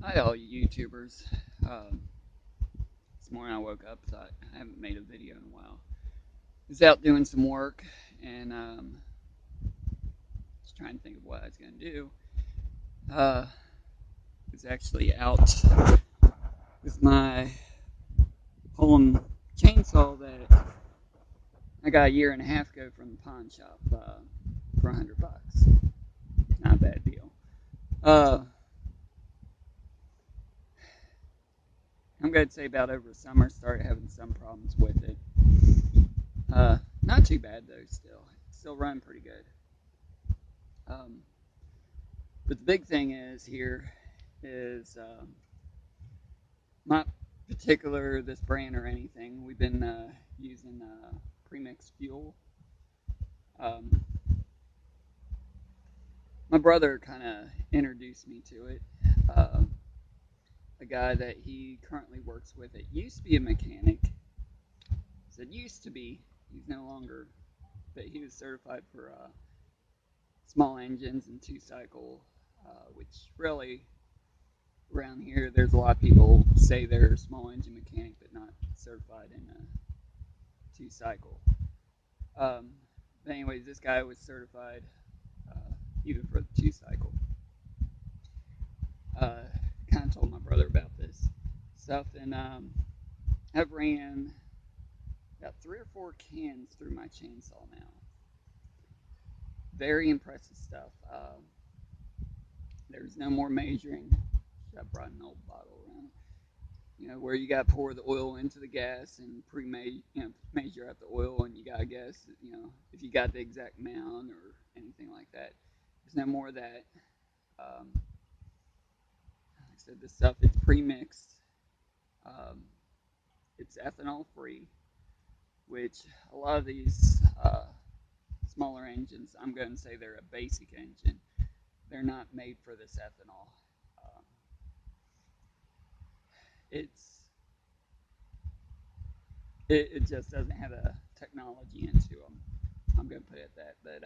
Hi, all you YouTubers. This morning I woke up, thought I haven't made a video in a while. I was out doing some work and just trying to think of what I was going to do. I was actually out with my pulling chainsaw that I got a year and a half ago from the pawn shop for $100. Not a bad deal. I'm going to say about over the summer, started having some problems with it. Not too bad though. Still running pretty good. But the big thing is not particular this brand or anything. We've been using Premix fuel. Um, my brother kind of introduced me to it. A guy that he currently works with. It used to be a mechanic. Said used to be. He's no longer. But he was certified for small engines and two-cycle, which really around here there's a lot of people say they're a small engine mechanic but not certified in a two-cycle. But anyways, this guy was certified even for the two-cycle. Kind of told my brother about this stuff, and I've ran about 3 or 4 cans through my chainsaw now. Very impressive stuff. There's no more measuring. I brought an old bottle around. Where you got to pour the oil into the gas and measure out the oil, and you got to guess, if you got the exact amount or anything like that. There's no more of that. Like I said, this stuff, it's pre-mixed. It's ethanol free, which a lot of these smaller engines, I'm going to say they're a basic engine. They're not made for this ethanol. It just doesn't have the technology into them. I'm going to put it that. But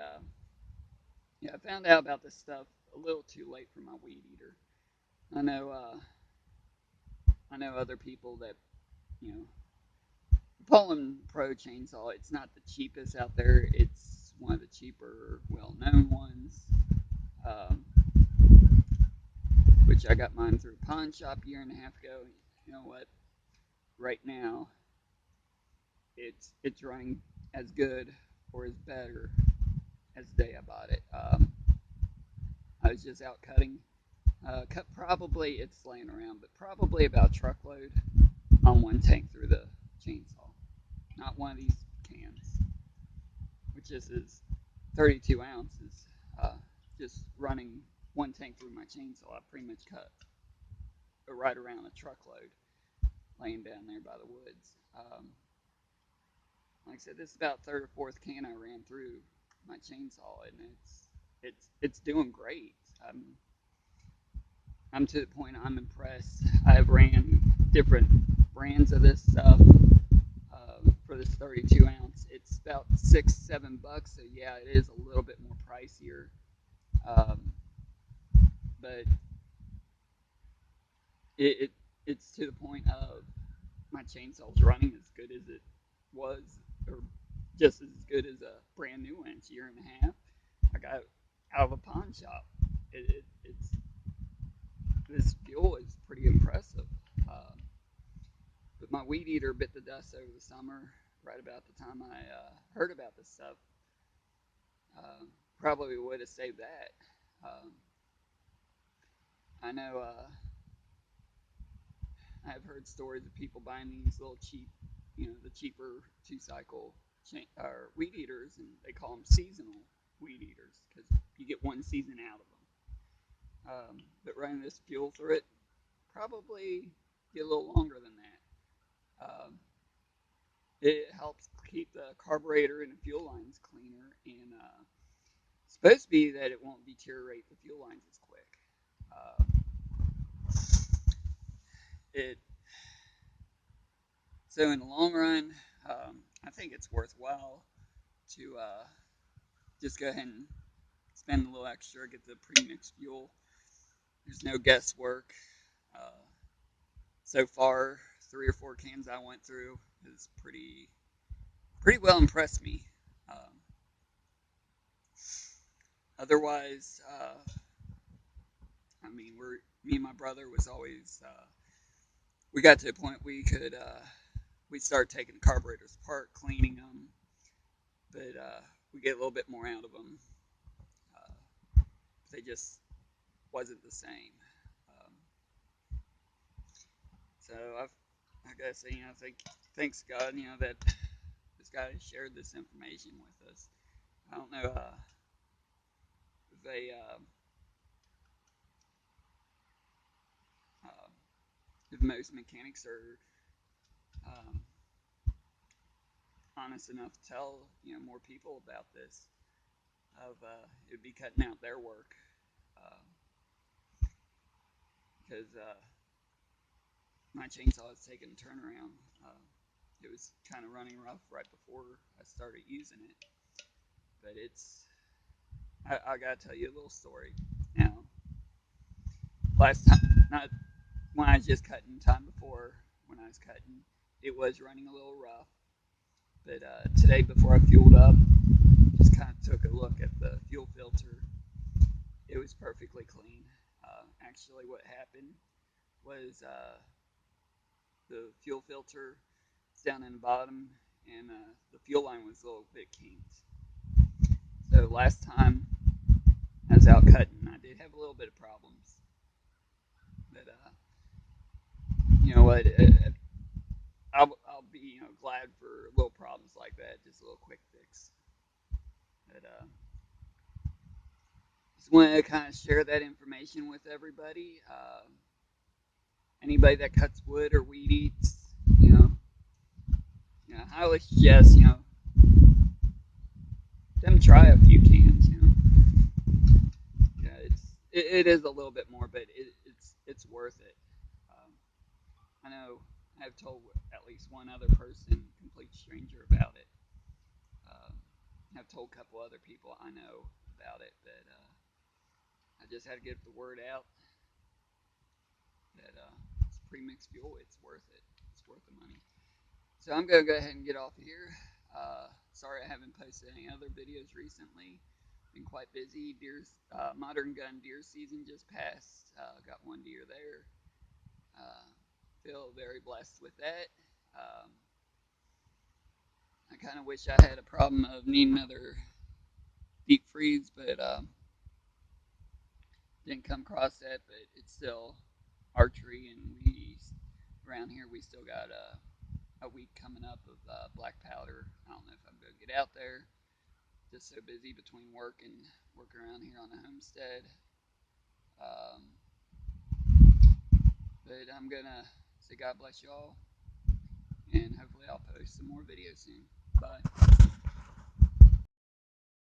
I found out about this stuff a little too late for my weed eater. I know other people that, the Poland Pro chainsaw, it's not the cheapest out there. It's one of the cheaper, well-known ones, which I got mine through a pawn shop a year and a half ago. You know what? Right now, it's running as good or as better as the day I bought it. I was just out cutting. Probably it's laying around, but probably about a truckload on one tank through the chainsaw. Not one of these cans, which is 32 ounces. Just running one tank through my chainsaw, I pretty much cut right around a truckload laying down there by the woods. Like I said, this is about third or fourth can I ran through my chainsaw, and it's doing great. I'm to the point I'm impressed. I've ran different brands of this stuff for this 32 ounce. It's about $6-7, so yeah, it is a little bit more pricier. But it's to the point of my chainsaw's running as good as it was, or just as good as a brand new one. It's a year and a half. I got it out of a pawn shop. It's this fuel is pretty impressive. But my weed eater bit the dust over the summer, right about the time I heard about this stuff. Probably would have saved that. I know I've heard stories of people buying these little cheap, the cheaper two-cycle weed eaters, and they call them seasonal weed eaters because you get one season out of them. But running this fuel through it, probably get a little longer than that. It helps keep the carburetor and the fuel lines cleaner, and it's supposed to be that it won't deteriorate the fuel lines as quick. It So in the long run, I think it's worthwhile to just go ahead and spend a little extra, get the premix fuel. There's no guesswork. So far, 3 or 4 cans I went through has pretty well impressed me. Otherwise, I mean, me and my brother was always we got to a point we started taking the carburetors apart, cleaning them, but we get a little bit more out of them. They just wasn't the same. Um, so I gotta say, thanks God, that this guy shared this information with us. I don't know if they uh, if most mechanics are um, honest enough to tell more people about this. Of it would be cutting out their work because my chainsaw is taking a turnaround. It was kind of running rough right before I started using it, but I gotta tell you a little story. Now, last time, not when I was just cutting, time before when I was cutting, it was running a little rough. But today, before I fueled up, just kind of took a look at the fuel filter. It was perfectly clean. Actually, what happened was the fuel filter is down in the bottom, and the fuel line was a little bit kinked. So last time I was out cutting, I did have a little bit of problems. But you know what? I'll be glad for little problems like that, just a little quick fix. But just want to kind of share that information with everybody. Anybody that cuts wood or weed eats, I highly suggest them try a few cans. Yeah, it is a little bit more, but it's worth it. Um, I know I've told at least one other person, complete stranger, about it. Um, I've told a couple other people I know about it, but I just had to get the word out that it's premix fuel. It's worth it. It's worth the money. So I'm gonna go ahead and get off of here. Sorry I haven't posted any other videos recently. Been quite busy. Modern gun deer season just passed. Got one deer there. Feel very blessed with that. Um, I kind of wish I had a problem of needing another deep freeze, but didn't come across that. But it's still archery, and we around here we still got a week coming up of black powder. I don't know if I'm gonna get out there. Just so busy between work and working around here on the homestead. Um, but I'm gonna say God bless y'all, and hopefully I'll post some more videos soon. Bye.